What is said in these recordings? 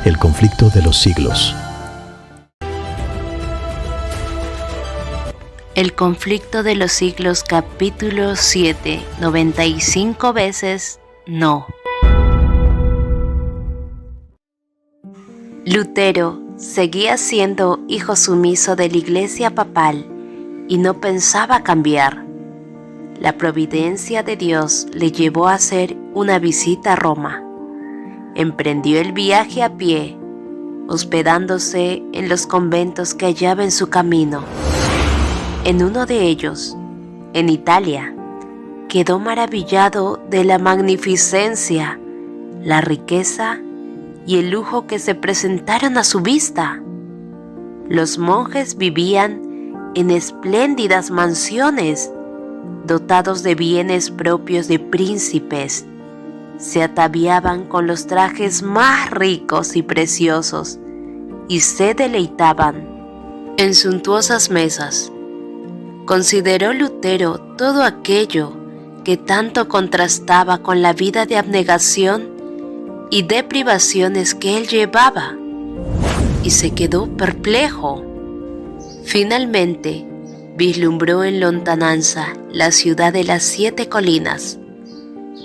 El conflicto de los siglos. El conflicto de los siglos, capítulo 7, 95 veces no. Lutero seguía siendo hijo sumiso de la Iglesia papal y no pensaba cambiar. La providencia de Dios le llevó a hacer una visita a Roma. Emprendió el viaje a pie, hospedándose en los conventos que hallaba en su camino. En uno de ellos, en Italia, quedó maravillado de la magnificencia, la riqueza y el lujo que se presentaron a su vista. Los monjes vivían en espléndidas mansiones, dotados de bienes propios de príncipes. Se ataviaban con los trajes más ricos y preciosos y se deleitaban en suntuosas mesas. Consideró Lutero todo aquello que tanto contrastaba con la vida de abnegación y de privaciones que él llevaba, y se quedó perplejo. Finalmente, vislumbró en lontananza la ciudad de las 7 colinas.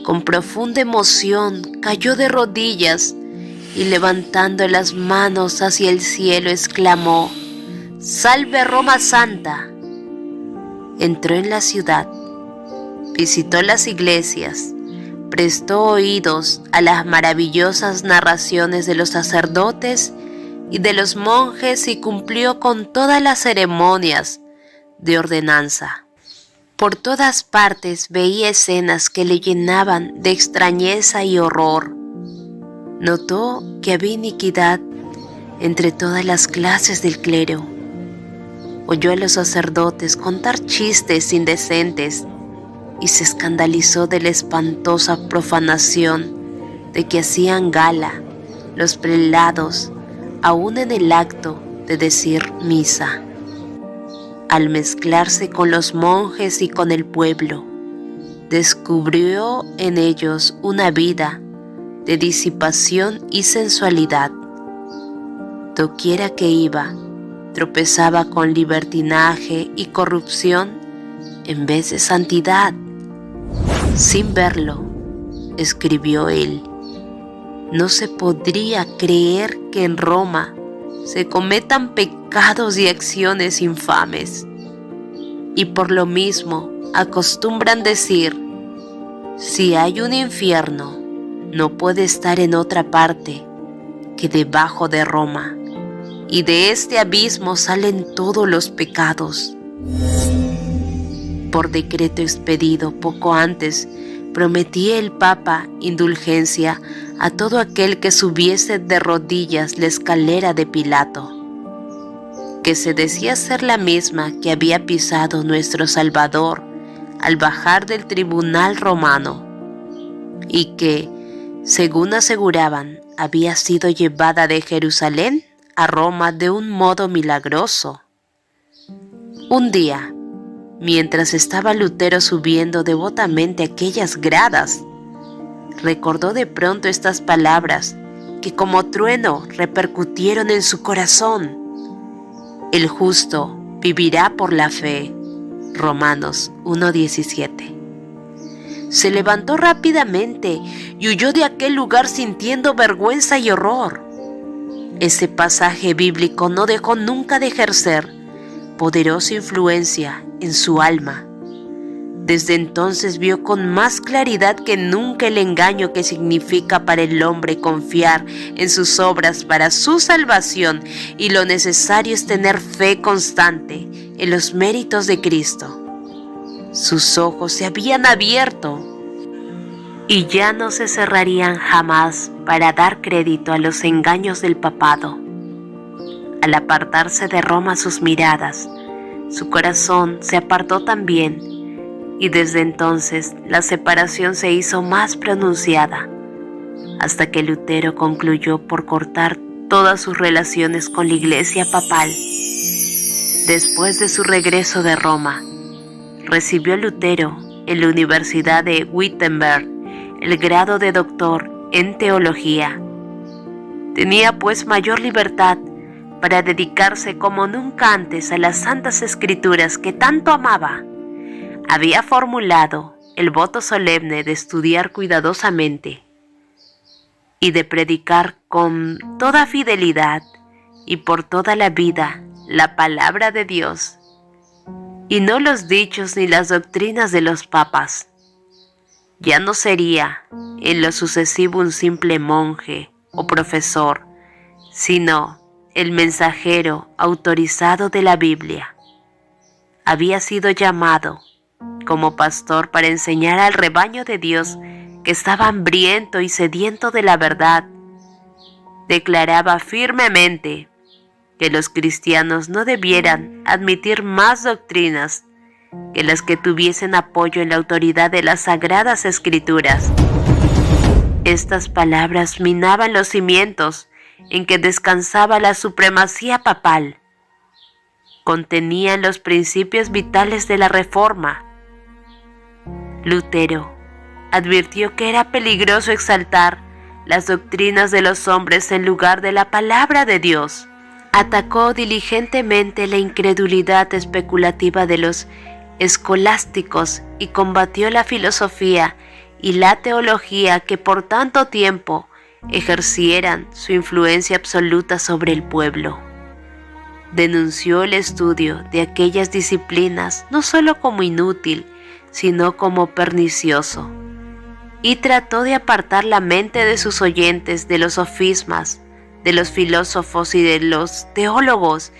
Con profunda emoción cayó de rodillas y levantando las manos hacia el cielo exclamó: ¡Salve Roma Santa! Entró en la ciudad, visitó las iglesias, prestó oídos a las maravillosas narraciones de los sacerdotes y de los monjes y cumplió con todas las ceremonias de ordenanza. Por todas partes veía escenas que le llenaban de extrañeza y horror. Notó que había iniquidad entre todas las clases del clero. Oyó a los sacerdotes contar chistes indecentes y se escandalizó de la espantosa profanación de que hacían gala los prelados aún en el acto de decir misa. Al mezclarse con los monjes y con el pueblo, descubrió en ellos una vida de disipación y sensualidad. Doquiera que iba, tropezaba con libertinaje y corrupción en vez de santidad. Sin verlo, escribió él, no se podría creer que en Roma se cometan pecados y acciones infames. Y por lo mismo acostumbran decir: si hay un infierno, no puede estar en otra parte que debajo de Roma, y de este abismo salen todos los pecados. Por decreto expedido poco antes, prometía el Papa indulgencia a todo aquel que subiese de rodillas la escalera de Pilato, que se decía ser la misma que había pisado nuestro Salvador al bajar del tribunal romano, y que, según aseguraban, había sido llevada de Jerusalén a Roma de un modo milagroso. Un día, mientras estaba Lutero subiendo devotamente aquellas gradas, recordó de pronto estas palabras que como trueno repercutieron en su corazón: el justo vivirá por la fe. Romanos 1:17. Se levantó rápidamente y huyó de aquel lugar sintiendo vergüenza y horror. Ese pasaje bíblico no dejó nunca de ejercer poderosa influencia en su alma. Desde entonces vio con más claridad que nunca el engaño que significa para el hombre confiar en sus obras para su salvación, y lo necesario es tener fe constante en los méritos de Cristo. Sus ojos se habían abierto y ya no se cerrarían jamás para dar crédito a los engaños del papado. Al apartarse de Roma sus miradas, su corazón se apartó también, y desde entonces la separación se hizo más pronunciada, hasta que Lutero concluyó por cortar todas sus relaciones con la Iglesia papal. Después de su regreso de Roma, recibió Lutero en la Universidad de Wittenberg el grado de doctor en teología. Tenía pues mayor libertad para dedicarse como nunca antes a las santas escrituras que tanto amaba. Había formulado el voto solemne de estudiar cuidadosamente y de predicar con toda fidelidad y por toda la vida la palabra de Dios, y no los dichos ni las doctrinas de los papas. Ya no sería en lo sucesivo un simple monje o profesor, sino el mensajero autorizado de la Biblia. Había sido llamado como pastor para enseñar al rebaño de Dios que estaba hambriento y sediento de la verdad. Declaraba firmemente que los cristianos no debieran admitir más doctrinas que las que tuviesen apoyo en la autoridad de las Sagradas Escrituras. Estas palabras minaban los cimientos en que descansaba la supremacía papal. Contenían los principios vitales de la Reforma. Lutero advirtió que era peligroso exaltar las doctrinas de los hombres en lugar de la palabra de Dios. Atacó diligentemente la incredulidad especulativa de los escolásticos y combatió la filosofía y la teología que por tanto tiempo ejercieran su influencia absoluta sobre el pueblo. Denunció el estudio de aquellas disciplinas no solo como inútil, sino como pernicioso, y trató de apartar la mente de sus oyentes de los sofismas, de los filósofos y de los teólogos,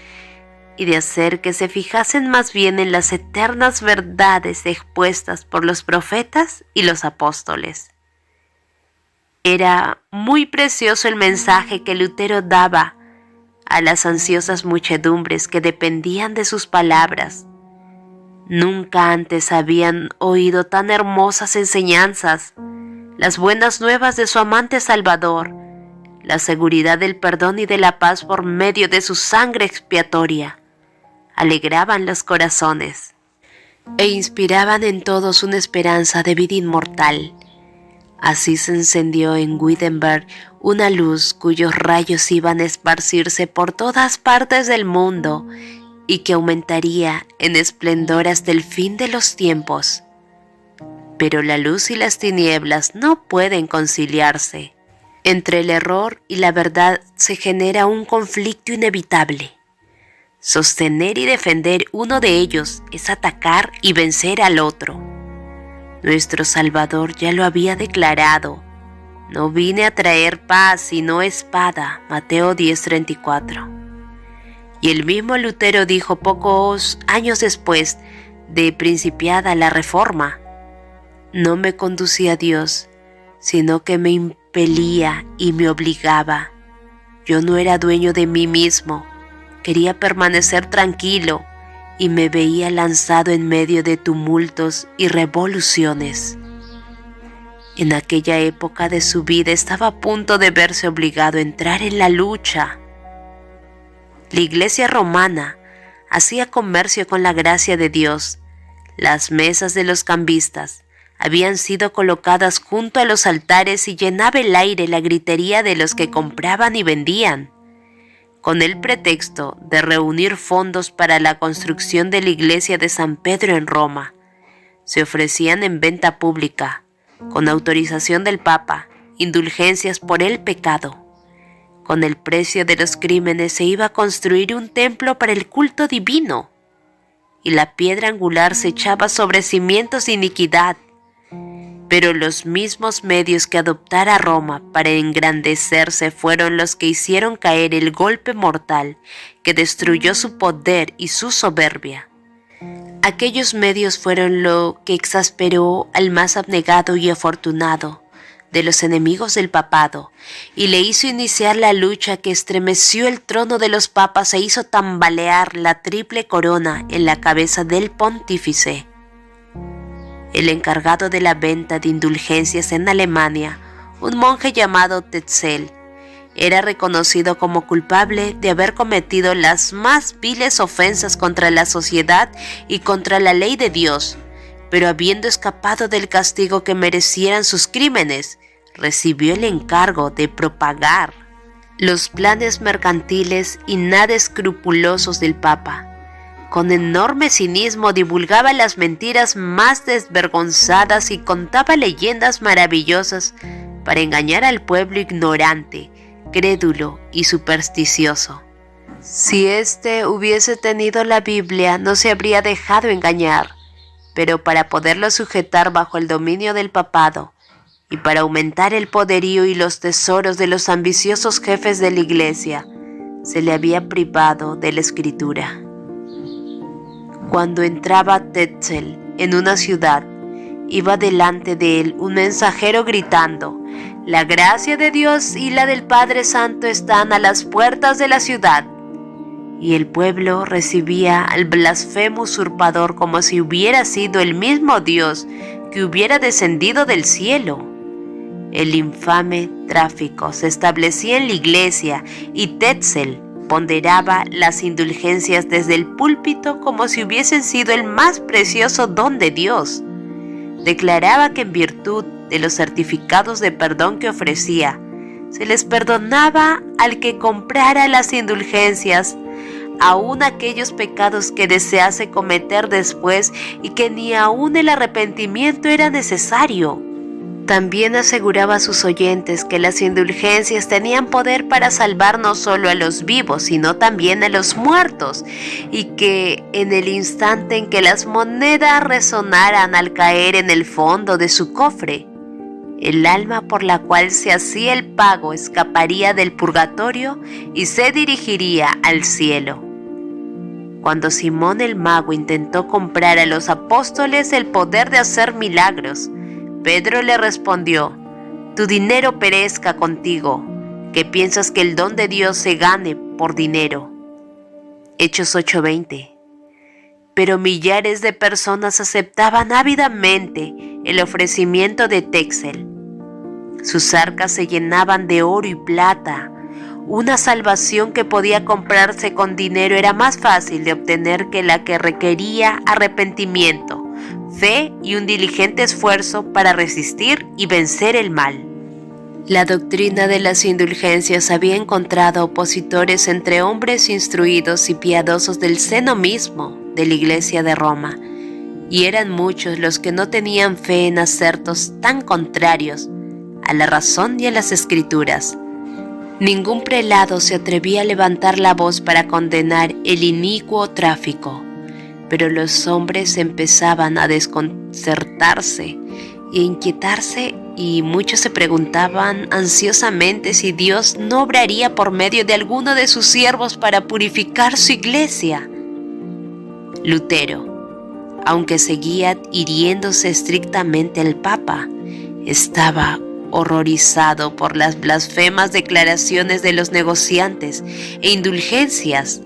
y de hacer que se fijasen más bien en las eternas verdades expuestas por los profetas y los apóstoles. Era muy precioso el mensaje que Lutero daba a las ansiosas muchedumbres que dependían de sus palabras. Nunca antes habían oído tan hermosas enseñanzas, las buenas nuevas de su amante Salvador, la seguridad del perdón y de la paz por medio de su sangre expiatoria. Alegraban los corazones e inspiraban en todos una esperanza de vida inmortal. Así se encendió en Wittenberg una luz cuyos rayos iban a esparcirse por todas partes del mundo y que aumentaría en esplendor hasta el fin de los tiempos. Pero la luz y las tinieblas no pueden conciliarse. Entre el error y la verdad se genera un conflicto inevitable. Sostener y defender uno de ellos es atacar y vencer al otro. Nuestro Salvador ya lo había declarado: no vine a traer paz sino espada, Mateo 10:34. Y el mismo Lutero dijo pocos años después de principiada la Reforma: no me conducía a Dios, sino que me impelía y me obligaba. Yo no era dueño de mí mismo, quería permanecer tranquilo y me veía lanzado en medio de tumultos y revoluciones. En aquella época de su vida estaba a punto de verse obligado a entrar en la lucha. La Iglesia romana hacía comercio con la gracia de Dios. Las mesas de los cambistas habían sido colocadas junto a los altares y llenaba el aire la gritería de los que compraban y vendían. Con el pretexto de reunir fondos para la construcción de la iglesia de San Pedro en Roma, se ofrecían en venta pública, con autorización del Papa, indulgencias por el pecado. Con el precio de los crímenes se iba a construir un templo para el culto divino, y la piedra angular se echaba sobre cimientos de iniquidad. Pero los mismos medios que adoptara Roma para engrandecerse fueron los que hicieron caer el golpe mortal que destruyó su poder y su soberbia. Aquellos medios fueron lo que exasperó al más abnegado y afortunado de los enemigos del papado y le hizo iniciar la lucha que estremeció el trono de los papas e hizo tambalear la triple corona en la cabeza del pontífice. El encargado de la venta de indulgencias en Alemania, un monje llamado Tetzel, era reconocido como culpable de haber cometido las más viles ofensas contra la sociedad y contra la ley de Dios, pero habiendo escapado del castigo que merecieran sus crímenes, recibió el encargo de propagar los planes mercantiles y nada escrupulosos del Papa. Con enorme cinismo divulgaba las mentiras más desvergonzadas y contaba leyendas maravillosas para engañar al pueblo ignorante, crédulo y supersticioso. Si éste hubiese tenido la Biblia, no se habría dejado engañar, pero para poderlo sujetar bajo el dominio del papado y para aumentar el poderío y los tesoros de los ambiciosos jefes de la Iglesia, se le había privado de la Escritura. Cuando entraba Tetzel en una ciudad, iba delante de él un mensajero gritando: «La gracia de Dios y la del Padre Santo están a las puertas de la ciudad». Y el pueblo recibía al blasfemo usurpador como si hubiera sido el mismo Dios que hubiera descendido del cielo. El infame tráfico se establecía en la iglesia y Tetzel ponderaba las indulgencias desde el púlpito como si hubiesen sido el más precioso don de Dios. Declaraba que en virtud de los certificados de perdón que ofrecía, se les perdonaba al que comprara las indulgencias, aún aquellos pecados que desease cometer después y que ni aún el arrepentimiento era necesario. También aseguraba a sus oyentes que las indulgencias tenían poder para salvar no solo a los vivos, sino también a los muertos, y que en el instante en que las monedas resonaran al caer en el fondo de su cofre, el alma por la cual se hacía el pago escaparía del purgatorio y se dirigiría al cielo. Cuando Simón el mago intentó comprar a los apóstoles el poder de hacer milagros, Pedro le respondió: «Tu dinero perezca contigo, que piensas que el don de Dios se gane por dinero». Hechos 8:20. Pero millares de personas aceptaban ávidamente el ofrecimiento de Tetzel. Sus arcas se llenaban de oro y plata. Una salvación que podía comprarse con dinero era más fácil de obtener que la que requería arrepentimiento, fe y un diligente esfuerzo para resistir y vencer el mal. La doctrina de las indulgencias había encontrado opositores entre hombres instruidos y piadosos del seno mismo de la Iglesia de Roma, y eran muchos los que no tenían fe en acertos tan contrarios a la razón y a las Escrituras. Ningún prelado se atrevía a levantar la voz para condenar el inicuo tráfico, pero los hombres empezaban a desconcertarse e inquietarse, y muchos se preguntaban ansiosamente si Dios no obraría por medio de alguno de sus siervos para purificar su iglesia. Lutero, aunque seguía hiriéndose estrictamente al Papa, estaba horrorizado por las blasfemas declaraciones de los negociantes e indulgencias.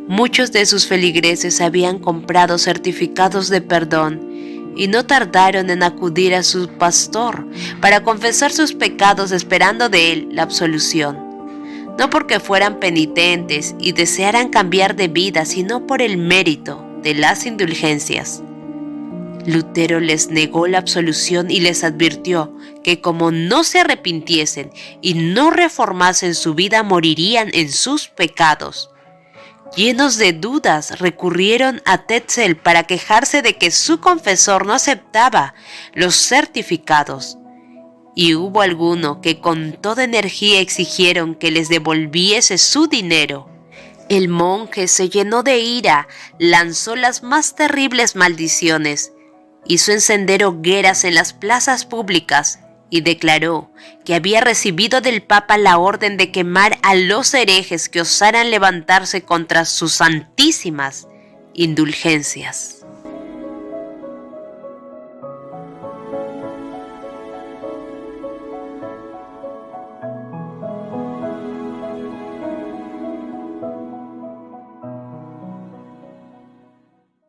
Muchos de sus feligreses habían comprado certificados de perdón y no tardaron en acudir a su pastor para confesar sus pecados, esperando de él la absolución, no porque fueran penitentes y desearan cambiar de vida, sino por el mérito de las indulgencias. Lutero les negó la absolución y les advirtió que como no se arrepintiesen y no reformasen su vida, morirían en sus pecados. Llenos de dudas, recurrieron a Tetzel para quejarse de que su confesor no aceptaba los certificados, y hubo alguno que con toda energía exigieron que les devolviese su dinero. El monje se llenó de ira, lanzó las más terribles maldiciones, hizo encender hogueras en las plazas públicas y declaró que había recibido del Papa la orden de quemar a los herejes que osaran levantarse contra sus santísimas indulgencias.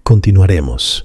Continuaremos.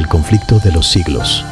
el conflicto de los siglos.